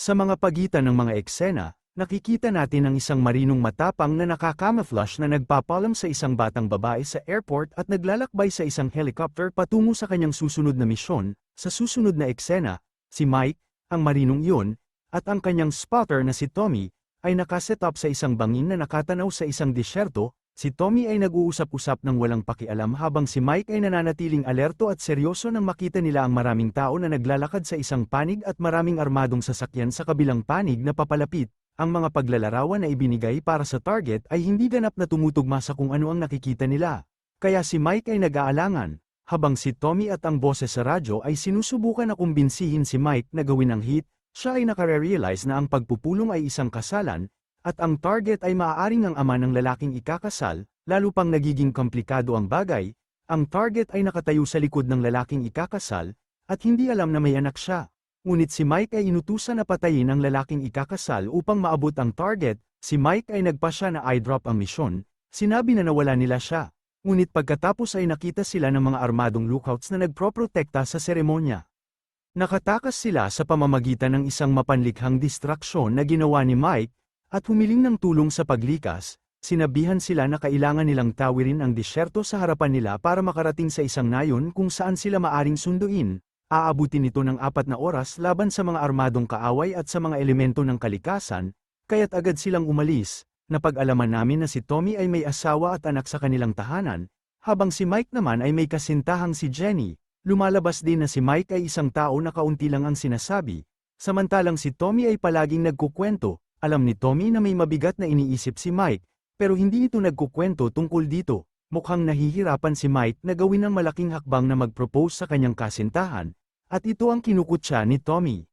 Sa mga pagitan ng mga eksena, nakikita natin ang isang marinong matapang na nakakamouflage na nagpapalam sa isang batang babae sa airport at naglalakbay sa isang helicopter patungo sa kanyang susunod na misyon. Sa susunod na eksena, si Mike, ang marinong iyon, at ang kanyang spotter na si Tommy, ay nakaset up sa isang bangin na nakatanaw sa isang disyerto. Si Tommy ay nag-uusap-usap ng walang pakialam habang si Mike ay nananatiling alerto at seryoso nang makita nila ang maraming tao na naglalakad sa isang panig at maraming armadong sasakyan sa kabilang panig na papalapit. Ang mga paglalarawan na ibinigay para sa target ay hindi ganap na tumutugma sa kung ano ang nakikita nila. Kaya si Mike ay nag-aalangan, habang si Tommy at ang boses sa radyo ay sinusubukan na kumbinsihin si Mike na gawin ang hit. Siya ay nakare-realize na ang pagpupulong ay isang kasalan, at ang target ay maaaring ang ama ng lalaking ikakasal. Lalo pang nagiging komplikado ang bagay, ang target ay nakatayo sa likod ng lalaking ikakasal, at hindi alam na may anak siya. Ngunit si Mike ay inutusan na patayin ang lalaking ikakasal upang maabot ang target. Si Mike ay nagpasya na i-drop ang misyon, sinabi na nawala nila siya. Ngunit pagkatapos ay nakita sila ng mga armadong lookouts na nagproprotekta sa seremonya. Nakatakas sila sa pamamagitan ng isang mapanlikhang distraksyon na ginawa ni Mike, at humiling ng tulong sa paglikas. Sinabihan sila na kailangan nilang tawirin ang disyerto sa harapan nila para makarating sa isang nayon kung saan sila maaring sunduin. Aabutin ito ng 4 na oras laban sa mga armadong kaaway at sa mga elemento ng kalikasan, kaya't agad silang umalis. Napag-alaman namin na si Tommy ay may asawa at anak sa kanilang tahanan, habang si Mike naman ay may kasintahang si Jenny. Lumalabas din na si Mike ay isang tao na kaunti lang ang sinasabi, samantalang si Tommy ay palaging nagkukwento. Alam ni Tommy na may mabigat na iniisip si Mike, pero hindi ito nagkukwento tungkol dito. Mukhang nahihirapan si Mike na gawin ang malaking hakbang na mag-propose sa kanyang kasintahan, at ito ang kinukutya ni Tommy.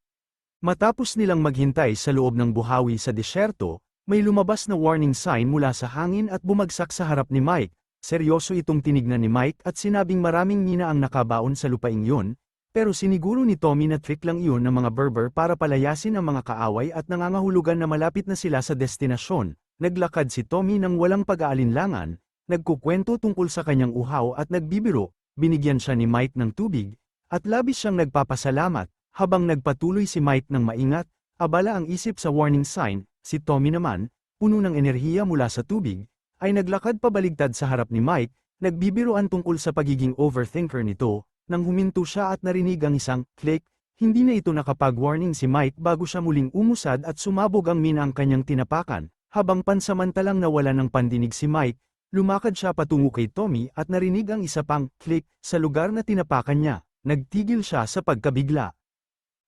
Matapos nilang maghintay sa loob ng buhawi sa disyerto, may lumabas na warning sign mula sa hangin at bumagsak sa harap ni Mike. Seryoso itong tinignan ni Mike at sinabing maraming mina ang nakabaon sa lupaing yun, pero siniguro ni Tommy na trick lang iyon ng mga Berber para palayasin ang mga kaaway at nangangahulugan na malapit na sila sa destinasyon. Naglakad si Tommy ng walang pag-aalinlangan, nagkukwento tungkol sa kanyang uhaw at nagbibiro. Binigyan siya ni Mike ng tubig, at labis siyang nagpapasalamat. Habang nagpatuloy si Mike ng maingat, abala ang isip sa warning sign. Si Tommy naman, puno ng enerhiya mula sa tubig, ay naglakad pabaligtad sa harap ni Mike, nagbibiroan tungkol sa pagiging overthinker nito. Nang huminto siya at narinig ang isang click, hindi na ito nakapag-warning si Mike bago siya muling umusad at sumabog ang mina ang kanyang tinapakan. Habang pansamantalang nawala ng pandinig si Mike, lumakad siya patungo kay Tommy at narinig ang isa pang click sa lugar na tinapakan niya. Nagtigil siya sa pagkabigla.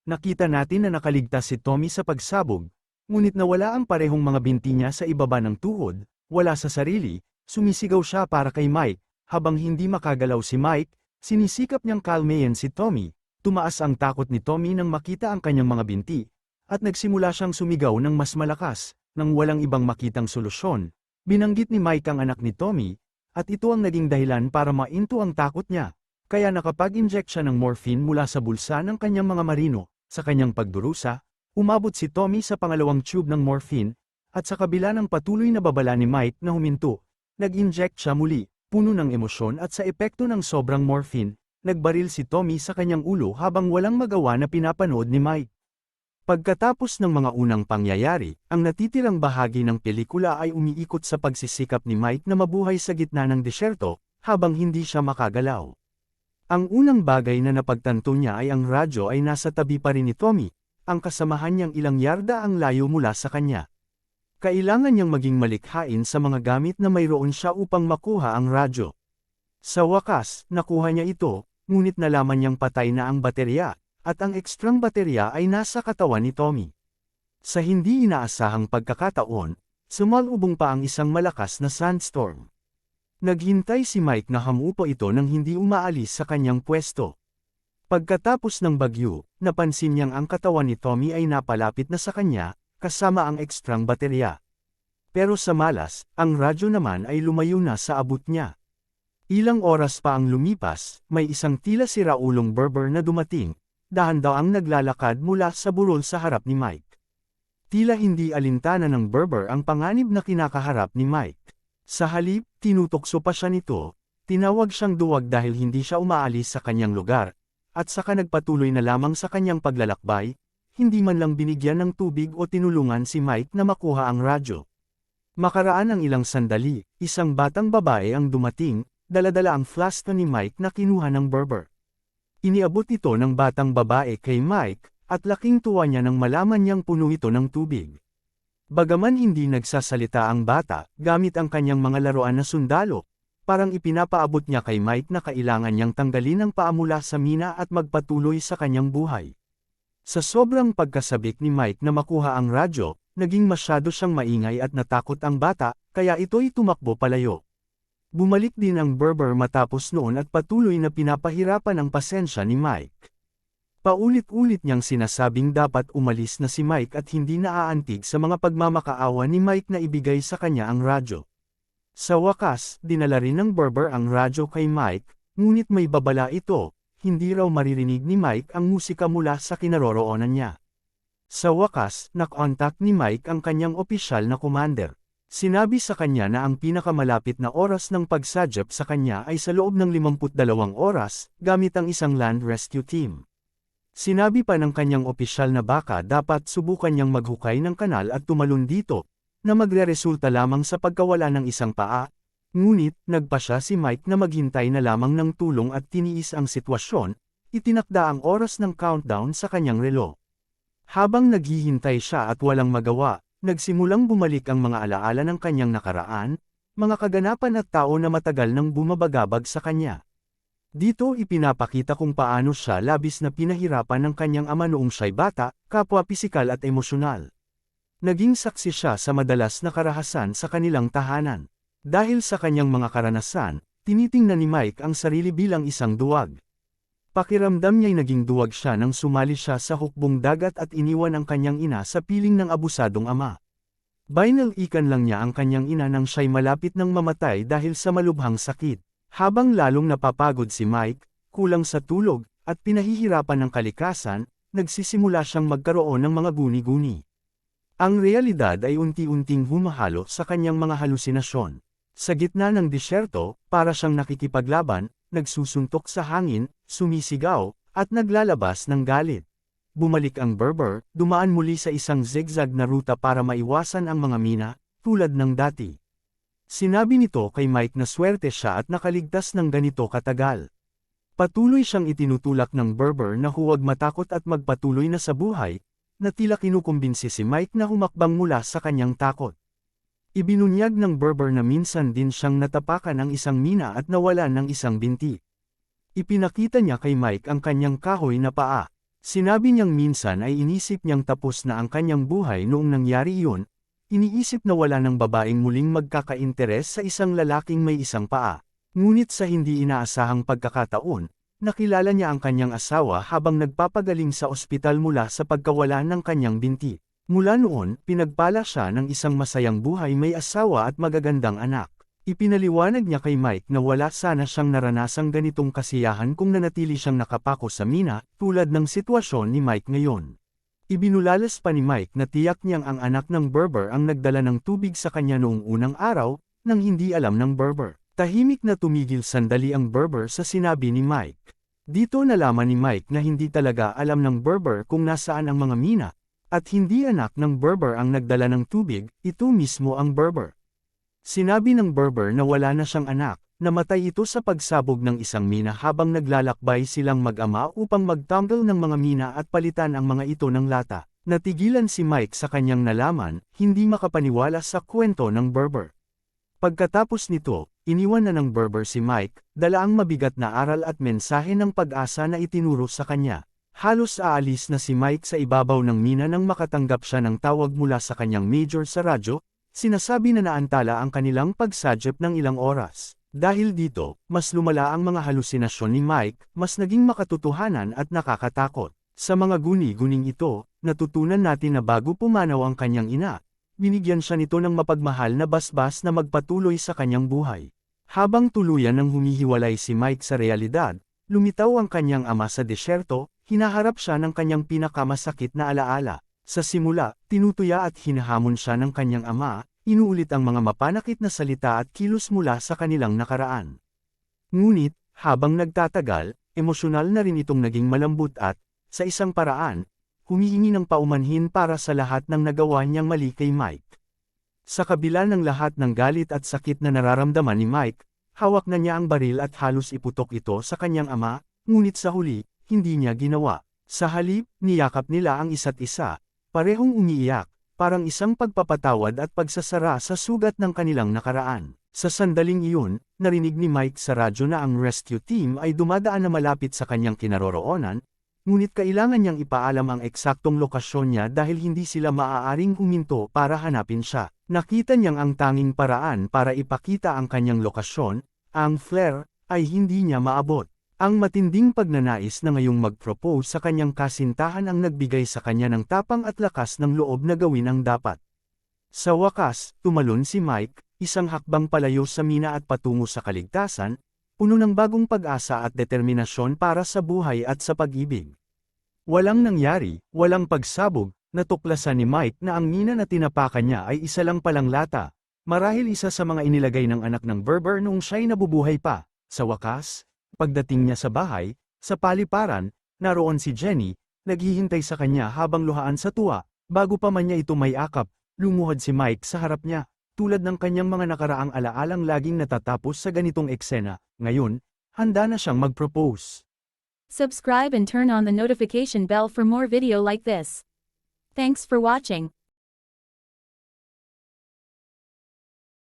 Nakita natin na nakaligtas si Tommy sa pagsabog, ngunit nawala ang parehong mga binti niya sa ibaba ng tuhod, wala sa sarili. Sumisigaw siya para kay Mike, habang hindi makagalaw si Mike. Sinisikap niyang kalmayan si Tommy. Tumaas ang takot ni Tommy nang makita ang kanyang mga binti, at nagsimula siyang sumigaw ng mas malakas. Nang walang ibang makitang solusyon, binanggit ni Mike ang anak ni Tommy, at ito ang naging dahilan para mainto ang takot niya. Kaya nakapag-inject siya ng morphine mula sa bulsa ng kanyang mga marino. Sa kanyang pagdurusa, umabot si Tommy sa pangalawang tube ng morphine, at sa kabila ng patuloy na babala ni Mike na huminto, nag-inject siya muli. Puno ng emosyon at sa epekto ng sobrang morphine, nagbaril si Tommy sa kanyang ulo habang walang magawa na pinapanood ni Mike. Pagkatapos ng mga unang pangyayari, ang natitirang bahagi ng pelikula ay umiikot sa pagsisikap ni Mike na mabuhay sa gitna ng disyerto, habang hindi siya makagalaw. Ang unang bagay na napagtanto niya ay ang radyo ay nasa tabi pa rin ni Tommy, ang kasamahan niyang ilang yarda ang layo mula sa kanya. Kailangan niyang maging malikhain sa mga gamit na mayroon siya upang makuha ang radyo. Sa wakas, nakuha niya ito, ngunit nalaman niyang patay na ang baterya, at ang ekstrang baterya ay nasa katawan ni Tommy. Sa hindi inaasahang pagkakataon, sumalubong pa ang isang malakas na sandstorm. Naghintay si Mike na hamupo ito nang hindi umaalis sa kanyang pwesto. Pagkatapos ng bagyo, napansin niyang ang katawan ni Tommy ay napalapit na sa kanya, kasama ang ekstrang baterya. Pero sa malas, ang radyo naman ay lumayo na sa abot niya. Ilang oras pa ang lumipas, may isang tila siraulong Berber na dumating, dahan-daang naglalakad mula sa burol sa harap ni Mike. Tila hindi alintana ng Berber ang panganib na kinakaharap ni Mike. Sa halip, tinutokso pa siya nito, tinawag siyang duwag dahil hindi siya umaalis sa kanyang lugar, at saka nagpatuloy na lamang sa kanyang paglalakbay. hindi man lang binigyan ng tubig o tinulungan si Mike na makuha ang radyo. Makaraan ang ilang sandali, isang batang babae ang dumating, dala-dala ang flask ni Mike na kinuha ng Berber. Iniabot ito ng batang babae kay Mike, at laking tuwa niya nang malaman niyang puno ito ng tubig. Bagaman hindi nagsasalita ang bata, gamit ang kanyang mga laruan na sundalo, parang ipinapaabot niya kay Mike na kailangan niyang tanggalin ang paa mula sa mina at magpatuloy sa kanyang buhay. Sa sobrang pagkasabik ni Mike na makuha ang radyo, naging masyado siyang maingay at natakot ang bata, kaya ito'y tumakbo palayo. Bumalik din ang Berber matapos noon at patuloy na pinapahirapan ang pasensya ni Mike. Paulit-ulit niyang sinasabing dapat umalis na si Mike at hindi naaantig sa mga pagmamakaawa ni Mike na ibigay sa kanya ang radyo. Sa wakas, dinala rin ng Berber ang radyo kay Mike, ngunit may babala ito, hindi raw maririnig ni Mike ang musika mula sa kinaroroonan niya. Sa wakas, nakontak ni Mike ang kanyang opisyal na commander. Sinabi sa kanya na ang pinakamalapit na oras ng pagsadyap sa kanya ay sa loob ng 52 oras, gamit ang isang land rescue team. Sinabi pa ng kanyang opisyal na baka dapat subukan niyang maghukay ng kanal at tumalon dito, na magreresulta lamang sa pagkawala ng isang paa, ngunit nagpasya si Mike na maghintay na lamang ng tulong at tiniis ang sitwasyon, itinakda ang oras ng countdown sa kanyang relo. Habang naghihintay siya at walang magawa, nagsimulang bumalik ang mga alaala ng kanyang nakaraan, mga kaganapan at tao na matagal nang bumabagabag sa kanya. Dito ipinapakita kung paano siya labis na pinahirapan ng kanyang ama noong siya'y bata, kapwa pisikal at emosyonal. Naging saksi siya sa madalas na karahasan sa kanilang tahanan. Dahil sa kanyang mga karanasan, tinitingnan ni Mike ang sarili bilang isang duwag. Pakiramdam niya'y naging duwag siya nang sumali siya sa hukbong dagat at iniwan ang kanyang ina sa piling ng abusadong ama. Binalikan lang niya ang kanyang ina nang siya'y malapit nang mamatay dahil sa malubhang sakit. Habang lalong napapagod si Mike, kulang sa tulog, at pinahihirapan ng kalikasan, nagsisimula siyang magkaroon ng mga guni-guni. Ang realidad ay unti-unting humahalo sa kanyang mga halusinasyon. Sa gitna ng disyerto, para siyang nakikipaglaban, nagsusuntok sa hangin, sumisigaw, at naglalabas ng galit. Bumalik ang Berber, dumaan muli sa isang zigzag na ruta para maiwasan ang mga mina, tulad ng dati. Sinabi nito kay Mike na swerte siya at nakaligtas ng ganito katagal. Patuloy siyang itinutulak ng Berber na huwag matakot at magpatuloy na sa buhay, na tila kinukumbinsi si Mike na humakbang mula sa kanyang takot. Ibinunyag ng Berber na minsan din siyang natapakan ng isang mina at nawalan ng isang binti. Ipinakita niya kay Mike ang kanyang kahoy na paa. Sinabi niyang minsan ay inisip niyang tapos na ang kanyang buhay noong nangyari iyon. Iniisip na wala ng babaeng muling magkakainteres sa isang lalaking may isang paa. Ngunit sa hindi inaasahang pagkakataon, nakilala niya ang kanyang asawa habang nagpapagaling sa ospital mula sa pagkawala ng kanyang binti. Mula noon, pinagpala siya ng isang masayang buhay may asawa at magagandang anak. Ipinaliwanag niya kay Mike na wala sana siyang naranasang ganitong kasiyahan kung nanatili siyang nakapako sa mina, tulad ng sitwasyon ni Mike ngayon. Ibinulalas pa ni Mike na tiyak niyang ang anak ng Berber ang nagdala ng tubig sa kanya noong unang araw, nang hindi alam ng Berber. Tahimik na tumigil sandali ang Berber sa sinabi ni Mike. Dito nalaman ni Mike na hindi talaga alam ng Berber kung nasaan ang mga mina, at hindi anak ng Berber ang nagdala ng tubig, ito mismo ang Berber. Sinabi ng Berber na wala na siyang anak, namatay ito sa pagsabog ng isang mina habang naglalakbay silang mag-ama upang magtanggal ng mga mina at palitan ang mga ito ng lata. Natigilan si Mike sa kanyang nalaman, hindi makapaniwala sa kwento ng Berber. Pagkatapos nito, iniwan na ng Berber si Mike, dala ang mabigat na aral at mensahe ng pag-asa na itinuro sa kanya. Halos aalis na si Mike sa ibabaw ng mina nang makatanggap siya ng tawag mula sa kanyang major sa radyo, sinasabi na naantala ang kanilang pagsadyap ng ilang oras. Dahil dito, mas lumala ang mga halusinasyon ni Mike, mas naging makatotohanan at nakakatakot. Sa mga guni-guning ito, natutunan natin na bago pumanaw ang kanyang ina, binigyan siya nito ng mapagmahal na basbas na magpatuloy sa kanyang buhay. Habang tuluyan ng humihiwalay si Mike sa realidad, lumitaw ang kanyang ama sa disyerto, hinaharap siya ng kanyang pinakamasakit na alaala. Sa simula, tinutuya at hinahamon siya ng kanyang ama, inuulit ang mga mapanakit na salita at kilos mula sa kanilang nakaraan. Ngunit, habang nagtatagal, emosyonal na rin itong naging malambot at, sa isang paraan, humihingi ng paumanhin para sa lahat ng nagawa niyang mali kay Mike. Sa kabila ng lahat ng galit at sakit na nararamdaman ni Mike, hawak na niya ang baril at halos iputok ito sa kanyang ama, ngunit sa huli, hindi niya ginawa. Sa halip, niyakap nila ang isa't isa, parehong umiiyak, parang isang pagpapatawad at pagsasara sa sugat ng kanilang nakaraan. Sa sandaling iyon, narinig ni Mike sa radyo na ang rescue team ay dumadaan na malapit sa kanyang kinaroroonan, ngunit kailangan niyang ipaalam ang eksaktong lokasyon niya dahil hindi sila maaaring huminto para hanapin siya. Nakita niyang ang tanging paraan para ipakita ang kanyang lokasyon, ang flare, ay hindi niya maabot. Ang matinding pagnanais na ngayong mag-propose sa kanyang kasintahan ang nagbigay sa kanya ng tapang at lakas ng loob na gawin ang dapat. Sa wakas, tumalon si Mike, isang hakbang palayo sa mina at patungo sa kaligtasan, puno ng bagong pag-asa at determinasyon para sa buhay at sa pag-ibig. Walang nangyari, walang pagsabog, natuklasan ni Mike na ang mina na tinapakan niya ay isa lang palang lata, marahil isa sa mga inilagay ng anak ng Berber noong siya'y nabubuhay pa. Sa wakas, pagdating niya sa bahay, sa paliparan, naroon si Jenny, naghihintay sa kanya habang luhaan sa tuwa, bago pa man niya ito may akap, lumuhod si Mike sa harap niya. Tulad ng kanyang mga nakaraang alaalang laging natatapos sa ganitong eksena, ngayon, handa na siyang mag-propose. Subscribe and turn on the notification bell for more video like this. Thanks for watching.